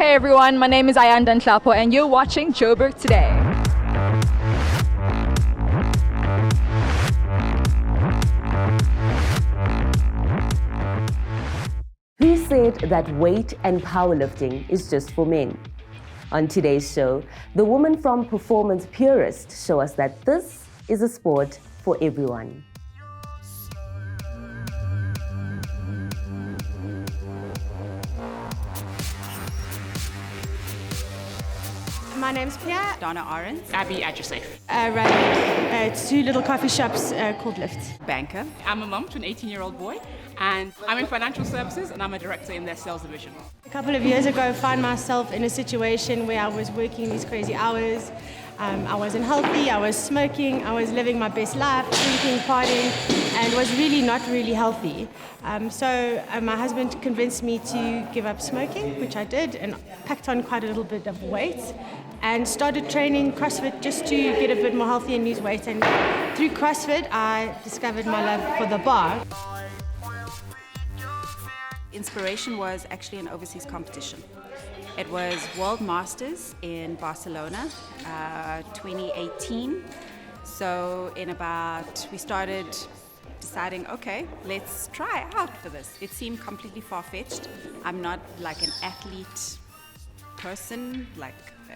Hey everyone, my name is Ayan Danklapo and you're watching Joburg Today. Who said that weight and powerlifting is just for men? On today's show, the women from Performance Purist show us that this is a sport for everyone. My name's Pia. Donna Ahrens. Abby Adjusef. I run two little coffee shops called Lift. Banker. I'm a mum to an 18-year-old boy, and I'm in financial services, and I'm a director in their sales division. A couple of years ago, I found myself in a situation where I was working these crazy hours. I wasn't healthy, I was smoking, I was living my best life, drinking, partying, and was really not really healthy. So my husband convinced me to give up smoking, which I did, and packed on quite a little bit of weight, and started training CrossFit just to get a bit more healthy and lose weight. And through CrossFit, I discovered my love for the bar. Inspiration was actually an overseas competition. It was World Masters in Barcelona, 2018. So we started deciding, okay, let's try out for this. It seemed completely far-fetched. I'm not like an athlete person,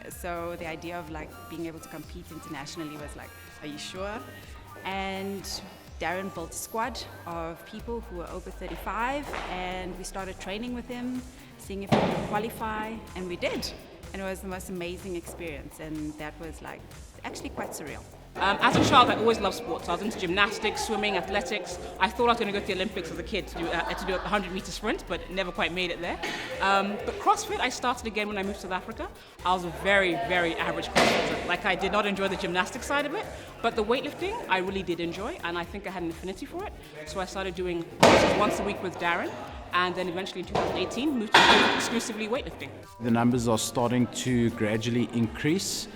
so the idea of being able to compete internationally was like, are you sure? And Darren built a squad of people who were over 35, and we started training with him, seeing if we could qualify, and we did. And it was the most amazing experience, and that was actually quite surreal. As a child, I always loved sports. I was into gymnastics, swimming, athletics. I thought I was going to go to the Olympics as a kid to do a 100-meter sprint, but never quite made it there. But CrossFit, I started again when I moved to South Africa. I was a very, very average CrossFitter. I did not enjoy the gymnastics side of it, but the weightlifting, I really did enjoy, and I think I had an affinity for it. So I started doing classes once a week with Darren, and then eventually in 2018 moved to doing exclusively weightlifting. The numbers are starting to gradually increase.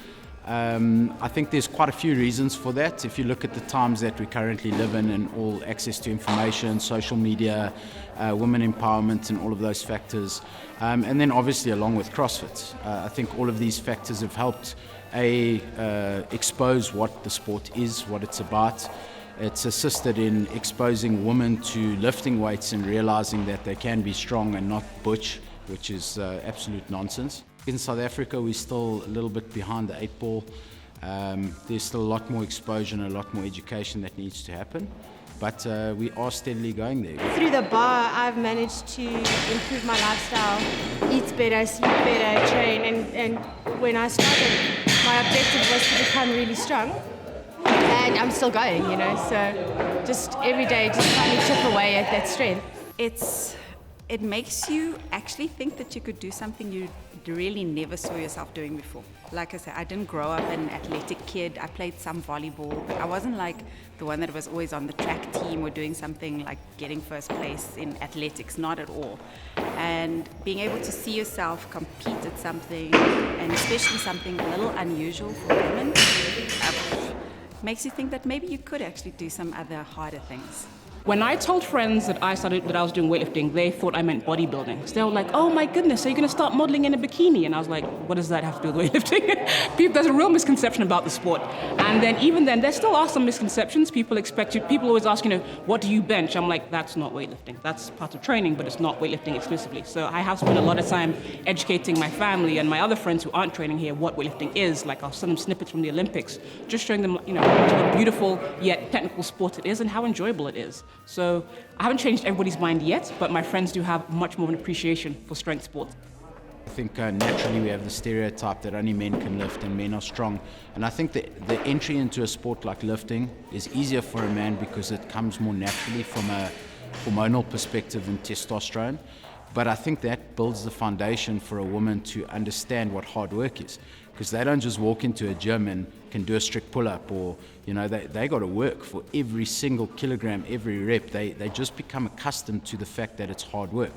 I think there's quite a few reasons for that. If you look at the times that we currently live in and all access to information, social media, women empowerment and all of those factors. And then obviously along with CrossFit. I think all of these factors have helped expose what the sport is, what it's about. It's assisted in exposing women to lifting weights and realizing that they can be strong and not butch, which is absolute nonsense. In South Africa, we're still a little bit behind the 8 ball. There's still a lot more exposure and a lot more education that needs to happen, but we are steadily going there. Through the bar, I've managed to improve my lifestyle, eat better, sleep better, train, and when I started, my objective was to become really strong. And I'm still going, so just every day, just trying to chip away at that strength. It makes you actually think that you could do something you really never saw yourself doing before. Like I said, I didn't grow up an athletic kid. I played some volleyball, but I wasn't like the one that was always on the track team or doing something like getting first place in athletics, not at all. And being able to see yourself compete at something, and especially something a little unusual for women, makes you think that maybe you could actually do some other harder things. When I told friends that I was doing weightlifting, they thought I meant bodybuilding. So they were like, oh my goodness, so you're going to start modeling in a bikini? And I was like, what does that have to do with weightlifting? There's a real misconception about the sport. And then even then, there still are some misconceptions. People always ask, what do you bench? I'm like, that's not weightlifting. That's part of training, but it's not weightlifting exclusively. So I have spent a lot of time educating my family and my other friends who aren't training here what weightlifting is. Like I'll send them snippets from the Olympics, just showing them, what a beautiful yet technical sport it is and how enjoyable it is. So I haven't changed everybody's mind yet, but my friends do have much more of an appreciation for strength sport. I think naturally we have the stereotype that only men can lift and men are strong. And I think that the entry into a sport like lifting is easier for a man because it comes more naturally from a hormonal perspective and testosterone. But I think that builds the foundation for a woman to understand what hard work is. Because they don't just walk into a gym and can do a strict pull-up or, they got to work for every single kilogram, every rep. They just become accustomed to the fact that it's hard work.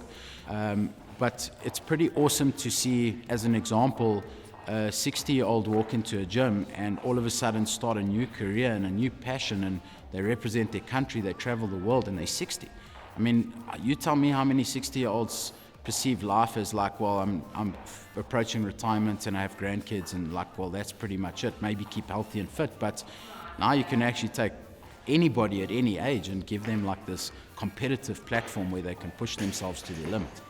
But it's pretty awesome to see, as an example, a 60-year-old walk into a gym and all of a sudden start a new career and a new passion, and they represent their country, they travel the world, and they're 60. I mean, you tell me how many 60-year-olds perceive life as like, well, I'm approaching retirement and I have grandkids, and like, well, that's pretty much it. Maybe keep healthy and fit, but now you can actually take anybody at any age and give them like this competitive platform where they can push themselves to the limit.